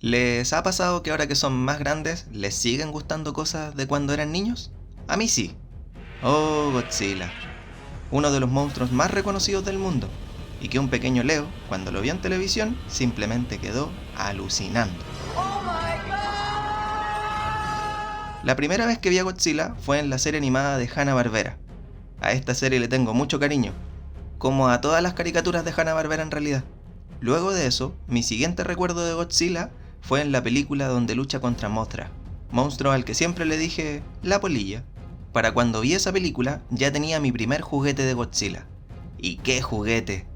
¿Les ha pasado que ahora que son más grandes les siguen gustando cosas de cuando eran niños? A mí sí. Oh, Godzilla. Uno de los monstruos más reconocidos del mundo. Y que un pequeño Leo, cuando lo vio en televisión, simplemente quedó alucinando. La primera vez que vi a Godzilla fue en la serie animada de Hanna-Barbera. A esta serie le tengo mucho cariño, como a todas las caricaturas de Hanna-Barbera en realidad. Luego de eso, mi siguiente recuerdo de Godzilla fue en la película donde lucha contra Mothra, monstruo al que siempre le dije la polilla. Para cuando vi esa película ya tenía mi primer juguete de Godzilla. ¿Y qué juguete?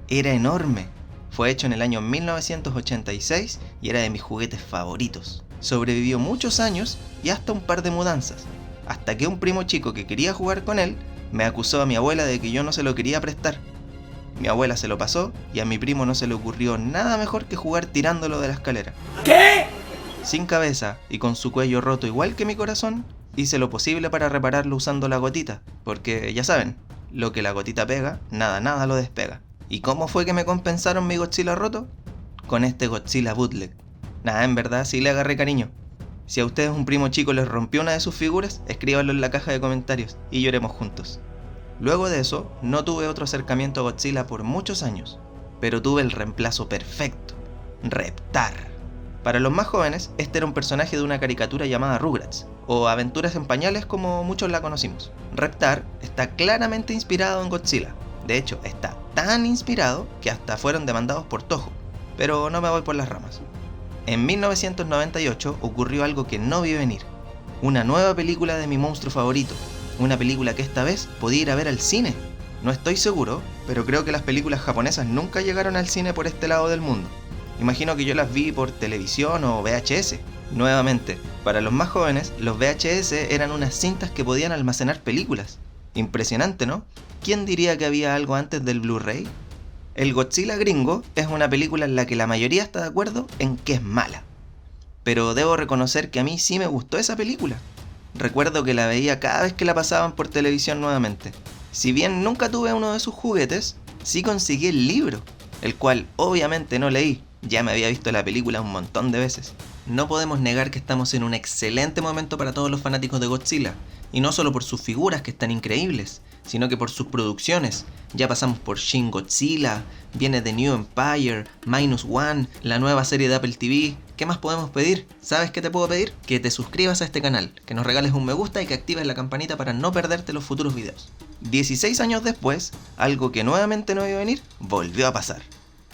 Era enorme. Fue hecho en el año 1986 y era de mis juguetes favoritos. Sobrevivió muchos años y hasta un par de mudanzas, hasta que un primo chico que quería jugar con él me acusó a mi abuela de que yo no se lo quería prestar. Mi abuela se lo pasó y a mi primo no se le ocurrió nada mejor que jugar tirándolo de la escalera. ¿Qué? Sin cabeza y con su cuello roto igual que mi corazón, hice lo posible para repararlo usando la gotita, porque ya saben, lo que la gotita pega, nada lo despega. ¿Y cómo fue que me compensaron mi Godzilla roto? Con este Godzilla bootleg. Nada, en verdad sí le agarré cariño. Si a ustedes un primo chico les rompió una de sus figuras, escríbanlo en la caja de comentarios y lloremos juntos. Luego de eso, no tuve otro acercamiento a Godzilla por muchos años, pero tuve el reemplazo perfecto, Reptar. Para los más jóvenes, este era un personaje de una caricatura llamada Rugrats, o Aventuras en Pañales como muchos la conocimos. Reptar está claramente inspirado en Godzilla. De hecho, está tan inspirado que hasta fueron demandados por Toho. Pero no me voy por las ramas. En 1998 ocurrió algo que no vi venir. Una nueva película de mi monstruo favorito. Una película que esta vez podía ir a ver al cine. No estoy seguro, pero creo que las películas japonesas nunca llegaron al cine por este lado del mundo. Imagino que yo las vi por televisión o VHS. Nuevamente, para los más jóvenes, los VHS eran unas cintas que podían almacenar películas. Impresionante, ¿no? ¿Quién diría que había algo antes del Blu-ray? El Godzilla gringo es una película en la que la mayoría está de acuerdo en que es mala. Pero debo reconocer que a mí sí me gustó esa película. Recuerdo que la veía cada vez que la pasaban por televisión nuevamente. Si bien nunca tuve uno de sus juguetes, sí conseguí el libro, el cual obviamente no leí, ya me había visto la película un montón de veces. No podemos negar que estamos en un excelente momento para todos los fanáticos de Godzilla, y no solo por sus figuras que están increíbles, sino que por sus producciones. Ya pasamos por Shin Godzilla, viene The New Empire, Minus One, la nueva serie de Apple TV. ¿Qué más podemos pedir? ¿Sabes qué te puedo pedir? Que te suscribas a este canal, que nos regales un me gusta y que actives la campanita para no perderte los futuros videos. 16 años después, algo que nuevamente no iba a venir, volvió a pasar.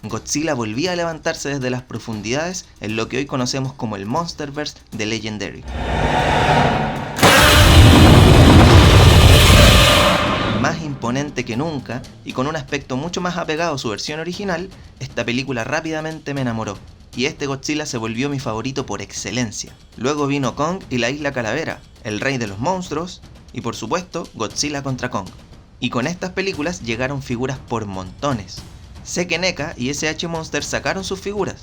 Godzilla volvía a levantarse desde las profundidades en lo que hoy conocemos como el Monsterverse de Legendary. Más imponente que nunca y con un aspecto mucho más apegado a su versión original, esta película rápidamente me enamoró, y este Godzilla se volvió mi favorito por excelencia. Luego vino Kong y la Isla Calavera, el rey de los monstruos, y por supuesto Godzilla contra Kong. Y con estas películas llegaron figuras por montones. Sé que NECA y SH Monster sacaron sus figuras,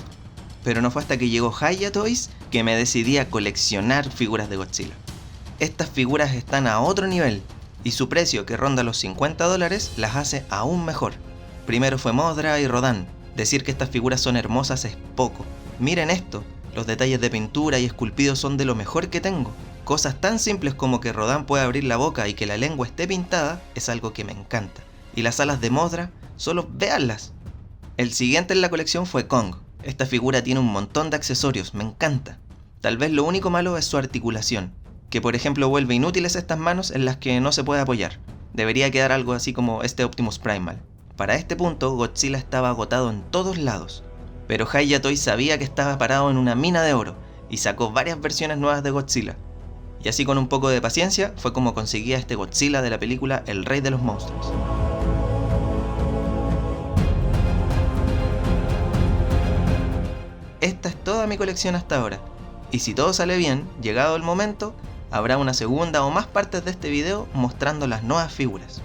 pero no fue hasta que llegó Hi-Ya Toys que me decidí a coleccionar figuras de Godzilla. Estas figuras están a otro nivel, y su precio, que ronda los $50, las hace aún mejor. Primero fue Mothra y Rodan. Decir que estas figuras son hermosas es poco. Miren esto, los detalles de pintura y esculpidos son de lo mejor que tengo. Cosas tan simples como que Rodan pueda abrir la boca y que la lengua esté pintada es algo que me encanta. Y las alas de Mothra, solo véanlas. El siguiente en la colección fue Kong. Esta figura tiene un montón de accesorios, me encanta. Tal vez lo único malo es su articulación, que por ejemplo vuelve inútiles estas manos en las que no se puede apoyar. Debería quedar algo así como este Optimus Primal. Para este punto, Godzilla estaba agotado en todos lados, pero Hi-Ya Toys sabía que estaba parado en una mina de oro y sacó varias versiones nuevas de Godzilla. Y así con un poco de paciencia fue como conseguía este Godzilla de la película El Rey de los Monstruos. Esta es toda mi colección hasta ahora, y si todo sale bien, llegado el momento, habrá una segunda o más partes de este video mostrando las nuevas figuras.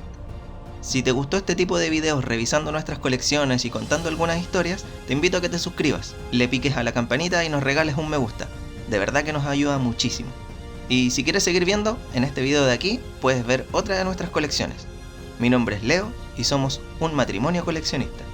Si te gustó este tipo de videos revisando nuestras colecciones y contando algunas historias, te invito a que te suscribas, le piques a la campanita y nos regales un me gusta. De verdad que nos ayuda muchísimo. Y si quieres seguir viendo, en este video de aquí puedes ver otra de nuestras colecciones. Mi nombre es Leo y somos un matrimonio coleccionista.